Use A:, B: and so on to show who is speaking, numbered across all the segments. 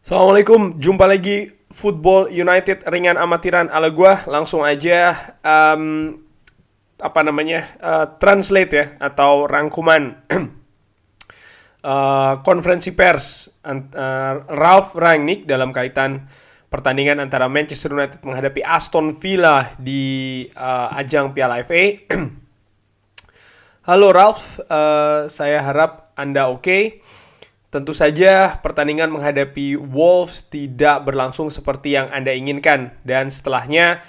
A: Assalamualaikum, jumpa lagi Football United ringan amatiran ala gua. Langsung aja translate ya atau rangkuman konferensi pers Ralf Rangnick dalam kaitan pertandingan antara Manchester United menghadapi Aston Villa di ajang Piala FA. Halo Ralf, saya harap Anda oke. Tentu saja pertandingan menghadapi Wolves tidak berlangsung seperti yang Anda inginkan. Dan setelahnya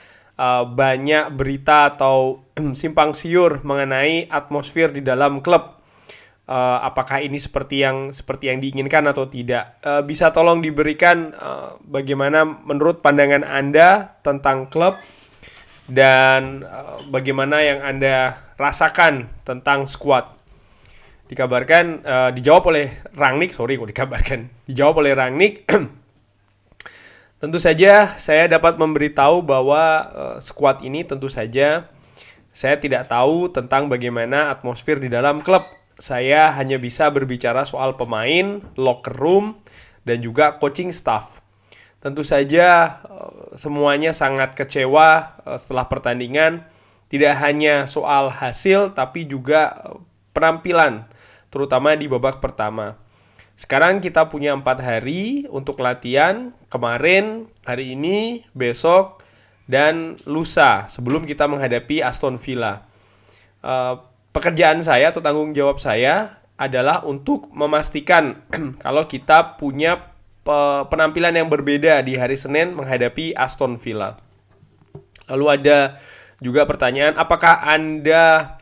A: banyak berita atau simpang siur mengenai atmosfer di dalam klub. Apakah ini seperti yang diinginkan atau tidak? Bisa tolong diberikan bagaimana menurut pandangan Anda tentang klub dan bagaimana yang Anda rasakan tentang squad. Dikabarkan dijawab oleh Rangnick. Dijawab oleh Rangnick. Tentu saja saya dapat memberitahu bahwa skuad ini tentu saja saya tidak tahu tentang bagaimana atmosfer di dalam klub. Saya hanya bisa berbicara soal pemain, locker room, dan juga coaching staff. Tentu saja semuanya sangat kecewa setelah pertandingan. Tidak hanya soal hasil tapi juga penampilan, terutama di babak pertama. Sekarang kita punya 4 hari untuk latihan, kemarin, hari ini, besok, dan lusa sebelum kita menghadapi Aston Villa. Pekerjaan saya atau tanggung jawab saya adalah untuk memastikan kalau kita punya penampilan yang berbeda di hari Senin menghadapi Aston Villa. Lalu ada juga pertanyaan, apakah Anda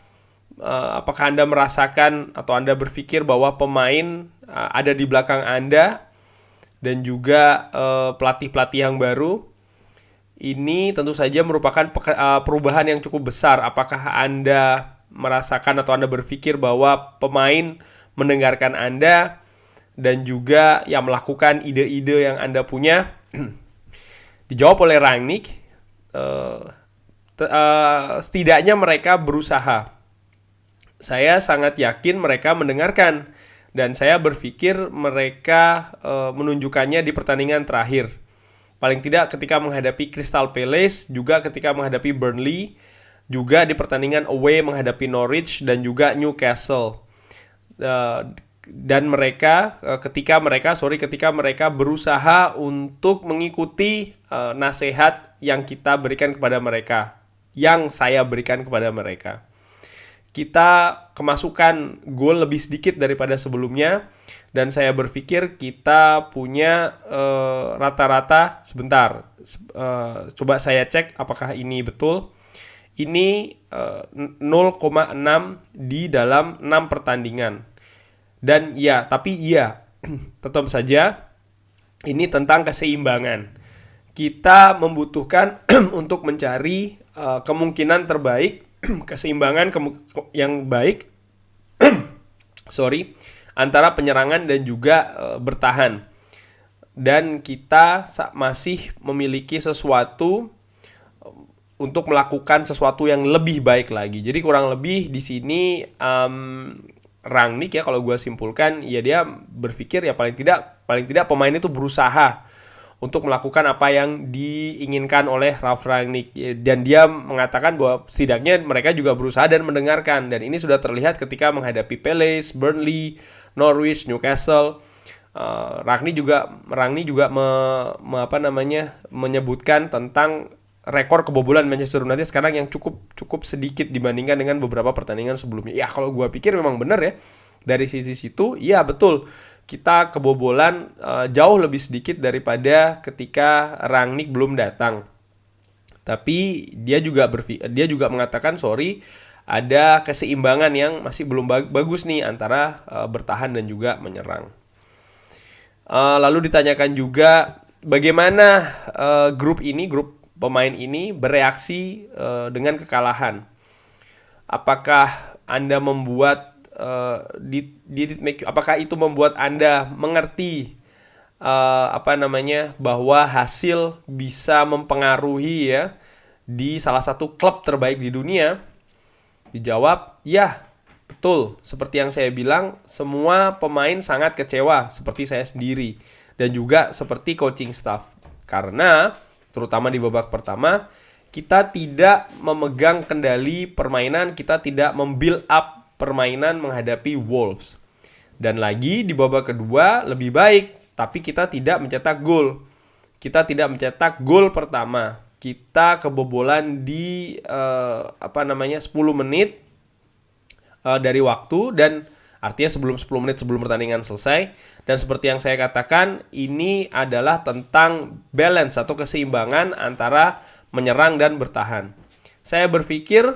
A: merasakan atau Anda berpikir bahwa pemain ada di belakang Anda dan juga pelatih-pelatih yang baru? Ini tentu saja merupakan perubahan yang cukup besar. Apakah Anda merasakan atau Anda berpikir bahwa pemain mendengarkan Anda dan juga yang melakukan ide-ide yang Anda punya? Dijawab oleh Rangnick, setidaknya mereka berusaha. Saya sangat yakin mereka mendengarkan dan saya berpikir mereka menunjukkannya di pertandingan terakhir. Paling tidak ketika menghadapi Crystal Palace, juga ketika menghadapi Burnley, juga di pertandingan away menghadapi Norwich dan juga Newcastle. Dan mereka ketika mereka berusaha untuk mengikuti nasihat yang kita berikan kepada mereka, yang saya berikan kepada mereka. Kita kemasukan gol lebih sedikit daripada sebelumnya dan saya berpikir kita punya rata-rata coba saya cek apakah ini betul. Ini 0,6 di dalam 6 pertandingan. Dan tapi tetap saja ini tentang keseimbangan. Kita membutuhkan untuk mencari kemungkinan terbaik, keseimbangan yang baik antara penyerangan dan juga bertahan. Dan kita masih memiliki sesuatu untuk melakukan sesuatu yang lebih baik lagi. Jadi kurang lebih di sini Rangnick ya, kalau gue simpulkan ya, dia berpikir ya paling tidak pemain itu berusaha untuk melakukan apa yang diinginkan oleh Ralf Rangnick, dan dia mengatakan bahwa setidaknya mereka juga berusaha dan mendengarkan, dan ini sudah terlihat ketika menghadapi Palace, Burnley, Norwich, Newcastle. Rangnick juga menyebutkan tentang rekor kebobolan Manchester United sekarang yang cukup sedikit dibandingkan dengan beberapa pertandingan sebelumnya. Ya kalau gue pikir memang benar ya, dari sisi situ ya betul, kita kebobolan jauh lebih sedikit daripada ketika Rangnick belum datang. Tapi dia juga mengatakan ada keseimbangan yang masih belum bagus nih antara bertahan dan juga menyerang. Lalu ditanyakan juga bagaimana grup pemain ini bereaksi dengan kekalahan. Apakah Anda apakah itu membuat Anda mengerti bahwa hasil bisa mempengaruhi ya di salah satu klub terbaik di dunia? Dijawab, ya, Betul, seperti yang saya bilang, semua pemain sangat kecewa, seperti saya sendiri. Dan juga seperti coaching staff. Karena, terutama di babak pertama, kita tidak memegang kendali permainan, kita tidak membuild up permainan menghadapi Wolves. Dan lagi, di babak kedua, lebih baik, tapi kita tidak mencetak gol. Kita tidak mencetak gol pertama. Kita kebobolan di 10 menit dari waktu, dan artinya sebelum 10 menit sebelum pertandingan selesai. Dan seperti yang saya katakan, ini adalah tentang balance atau keseimbangan antara menyerang dan bertahan. Saya berpikir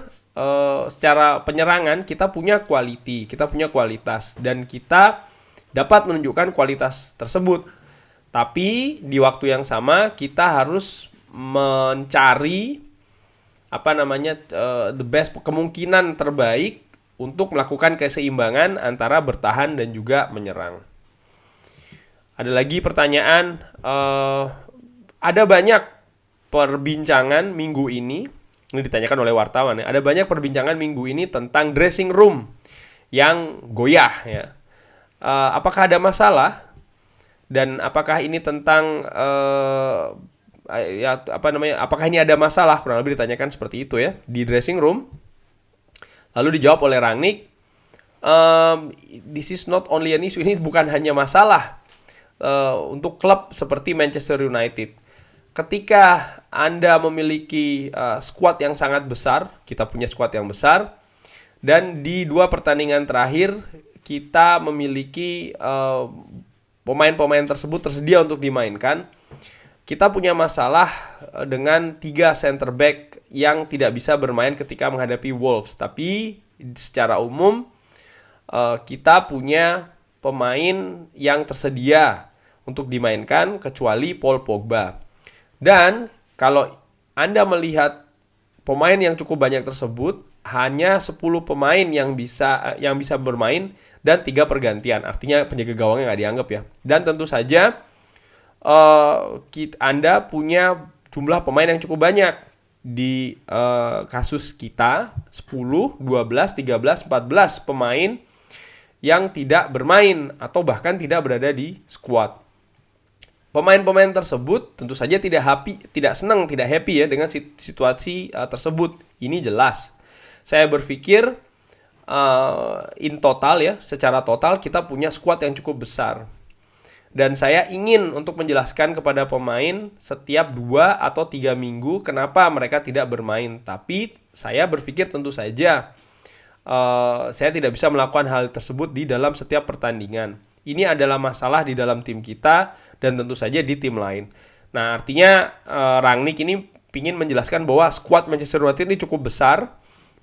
A: secara penyerangan kita punya quality, kita punya kualitas, dan kita dapat menunjukkan kualitas tersebut. Tapi di waktu yang sama kita harus mencari the best, kemungkinan terbaik untuk melakukan keseimbangan antara bertahan dan juga menyerang. Ada lagi pertanyaan, ada banyak perbincangan minggu ini ditanyakan oleh wartawan ya. Ada banyak perbincangan minggu ini tentang dressing room yang goyah ya. Apakah ada masalah? Dan apakah ini tentang apakah ini ada masalah? Kurang lebih ditanyakan seperti itu ya di dressing room. Lalu dijawab oleh Rangnick, this is not only an issue. Ini bukan hanya masalah untuk klub seperti Manchester United. Ketika Anda memiliki skuad yang sangat besar, kita punya skuad yang besar, dan di 2 pertandingan terakhir kita memiliki pemain-pemain tersebut tersedia untuk dimainkan. Kita punya masalah dengan 3 center back yang tidak bisa bermain ketika menghadapi Wolves. Tapi secara umum kita punya pemain yang tersedia untuk dimainkan kecuali Paul Pogba. Dan kalau Anda melihat pemain yang cukup banyak tersebut, hanya 10 pemain yang bisa bermain dan 3 pergantian. Artinya penjaga gawangnya nggak dianggap ya. Dan tentu saja Anda punya jumlah pemain yang cukup banyak. Di kasus kita 10, 12, 13, 14 pemain yang tidak bermain atau bahkan tidak berada di skuad. Pemain-pemain tersebut tentu saja tidak senang, tidak happy ya dengan situasi tersebut. Ini jelas. Saya berpikir in total ya, secara total kita punya skuad yang cukup besar. Dan saya ingin untuk menjelaskan kepada pemain setiap 2 atau 3 minggu kenapa mereka tidak bermain. Tapi saya berpikir tentu saja saya tidak bisa melakukan hal tersebut di dalam setiap pertandingan. Ini adalah masalah di dalam tim kita dan tentu saja di tim lain. Nah, artinya Rangnick ini ingin menjelaskan bahwa skuad Manchester United ini cukup besar.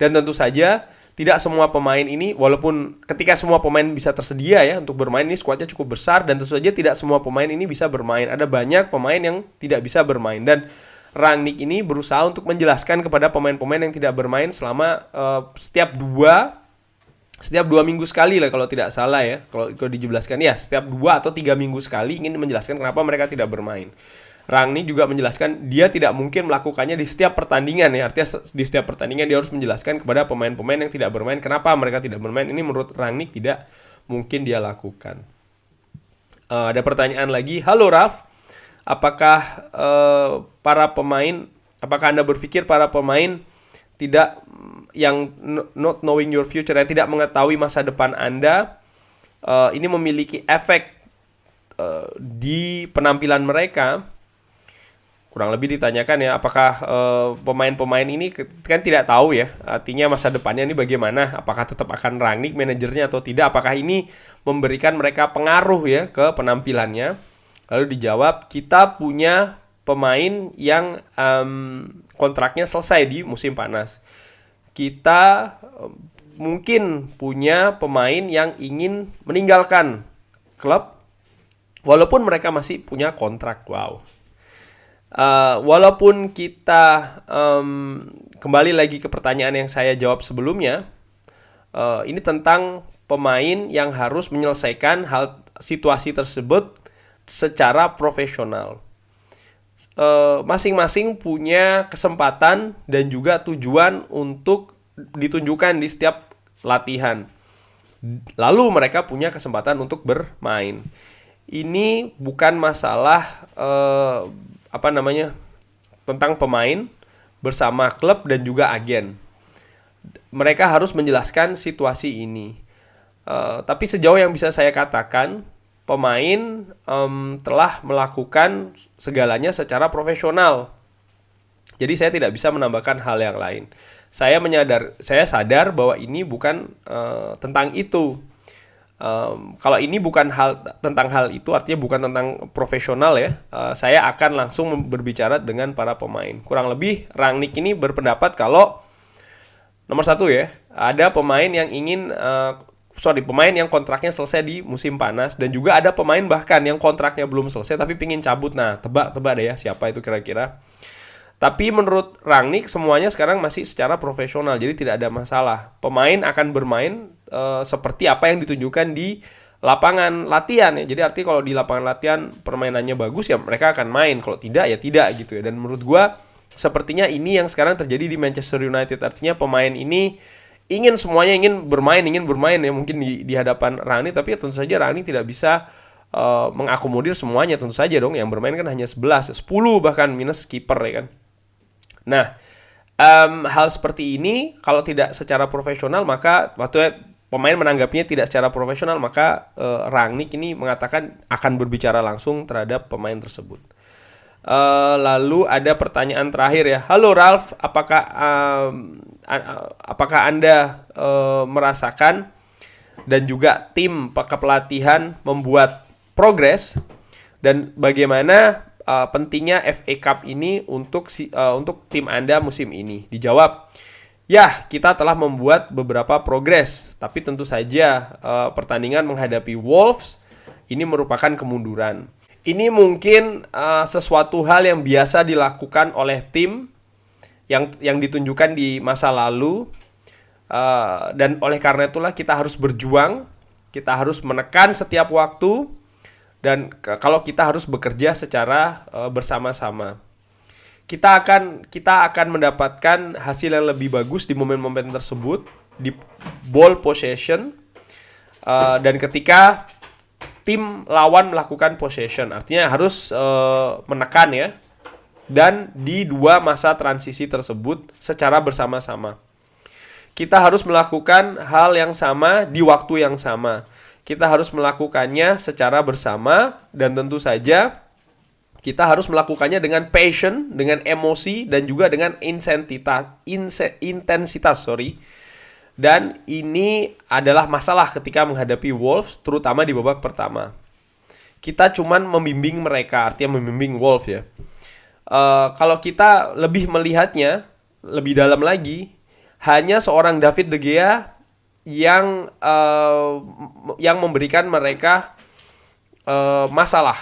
A: Dan tentu saja tidak semua pemain ini, walaupun ketika semua pemain bisa tersedia ya untuk bermain, ini skuadnya cukup besar, dan tentu saja tidak semua pemain ini bisa bermain. Ada banyak pemain yang tidak bisa bermain, dan Rangnick ini berusaha untuk menjelaskan kepada pemain-pemain yang tidak bermain selama setiap 2 minggu sekali lah kalau tidak salah ya. Kalau dijelaskan ya, setiap 2 atau 3 minggu sekali ingin menjelaskan kenapa mereka tidak bermain. Rangnick juga menjelaskan dia tidak mungkin melakukannya di setiap pertandingan ya. Artinya di setiap pertandingan dia harus menjelaskan kepada pemain-pemain yang tidak bermain kenapa mereka tidak bermain. Ini menurut Rangnick tidak mungkin dia lakukan. Ada pertanyaan lagi. Halo Raf, apakah Anda berpikir para pemain tidak yang not knowing your future, yang tidak mengetahui masa depan Anda, ini memiliki efek di penampilan mereka? Kurang lebih ditanyakan ya, apakah pemain-pemain ini kan tidak tahu ya, artinya masa depannya ini bagaimana, apakah tetap akan Rangnick manajernya atau tidak, apakah ini memberikan mereka pengaruh ya ke penampilannya. Lalu dijawab, kita punya pemain yang kontraknya selesai di musim panas. Kita mungkin punya pemain yang ingin meninggalkan klub walaupun mereka masih punya kontrak. Wow. Walaupun kita kembali lagi ke pertanyaan yang saya jawab sebelumnya, ini tentang pemain yang harus menyelesaikan situasi tersebut secara profesional. Masing-masing punya kesempatan dan juga tujuan untuk ditunjukkan di setiap latihan. lalu mereka punya kesempatan untuk bermain. Ini bukan masalah tentang pemain bersama klub dan juga agen. Mereka harus menjelaskan situasi ini. Tapi sejauh yang bisa saya katakan, pemain telah melakukan segalanya secara profesional. Jadi saya tidak bisa menambahkan hal yang lain. Saya sadar bahwa ini bukan tentang itu. Kalau ini bukan tentang hal itu, artinya bukan tentang profesional ya. Saya akan langsung berbicara dengan para pemain. Kurang lebih Rangnick ini berpendapat kalau nomor satu ya, ada pemain yang pemain yang kontraknya selesai di musim panas, dan juga ada pemain bahkan yang kontraknya belum selesai tapi pingin cabut. Nah, tebak deh ya siapa itu kira-kira. Tapi menurut Rangnick semuanya sekarang masih secara profesional, jadi tidak ada masalah. Pemain akan bermain seperti apa yang ditunjukkan di lapangan latihan ya. Jadi artinya kalau di lapangan latihan permainannya bagus ya mereka akan main, kalau tidak ya tidak gitu ya. Dan menurut gua sepertinya ini yang sekarang terjadi di Manchester United. Artinya pemain ini semuanya ingin bermain ya, mungkin di hadapan Rangnick, tapi tentu saja Rangnick tidak bisa mengakomodir semuanya. Tentu saja dong, yang bermain kan hanya 11, 10 bahkan minus kiper ya kan. Nah, hal seperti ini kalau tidak secara profesional, maka pemain menanggapinya tidak secara profesional, maka Rangnick ini mengatakan akan berbicara langsung terhadap pemain tersebut. Lalu ada pertanyaan terakhir ya. Halo Ralf, apakah Anda merasakan dan juga tim kepelatihan membuat progres, dan bagaimana pentingnya FA Cup ini untuk tim Anda musim ini? Dijawab, ya, kita telah membuat beberapa progres, tapi tentu saja pertandingan menghadapi Wolves ini merupakan kemunduran. Ini mungkin sesuatu hal yang biasa dilakukan oleh tim yang ditunjukkan di masa lalu, dan oleh karena itulah kita harus berjuang, kita harus menekan setiap waktu, dan kalau kita harus bekerja secara bersama-sama, kita akan mendapatkan hasil yang lebih bagus di momen-momen tersebut, di ball possession, dan ketika tim lawan melakukan possession, artinya harus menekan ya, dan di dua masa transisi tersebut secara bersama-sama. Kita harus melakukan hal yang sama di waktu yang sama. Kita harus melakukannya secara bersama, dan tentu saja kita harus melakukannya dengan passion, dengan emosi, dan juga dengan intensitas. Dan ini adalah masalah ketika menghadapi Wolves, terutama di babak pertama. Kita cuman membimbing mereka, artinya membimbing Wolves ya. Kalau kita lebih melihatnya lebih dalam lagi, hanya seorang David De Gea yang memberikan mereka masalah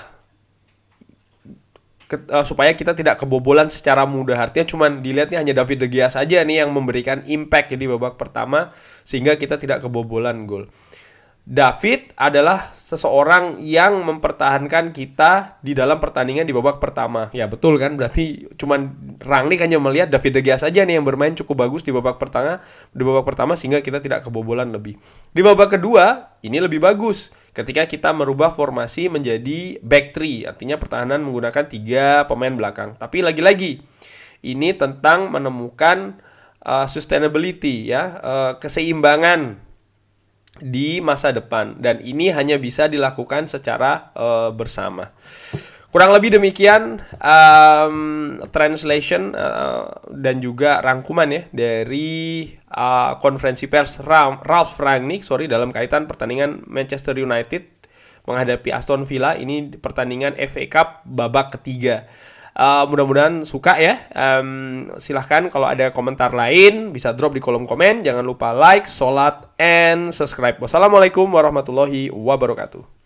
A: supaya kita tidak kebobolan secara mudah. Artinya cuman dilihatnya hanya David De Gea saja nih yang memberikan impact di babak pertama sehingga kita tidak kebobolan gol. David adalah seseorang yang mempertahankan kita di dalam pertandingan di babak pertama. Ya betul kan, berarti cuman Rangnick hanya melihat David De Gea saja nih yang bermain cukup bagus di babak pertama sehingga kita tidak kebobolan lebih. Di babak kedua ini lebih bagus ketika kita merubah formasi menjadi back 3, artinya pertahanan menggunakan 3 pemain belakang. Tapi lagi-lagi ini tentang menemukan sustainability ya, keseimbangan di masa depan, dan ini hanya bisa dilakukan secara bersama. Kurang lebih demikian translation dan juga rangkuman ya dari konferensi pers Ralf Rangnick dalam kaitan pertandingan Manchester United menghadapi Aston Villa. Ini pertandingan FA Cup babak ketiga. Mudah-mudahan suka ya. Silahkan kalau ada komentar lain bisa drop di kolom komen. Jangan lupa like, sholat, and subscribe. Wassalamualaikum warahmatullahi wabarakatuh.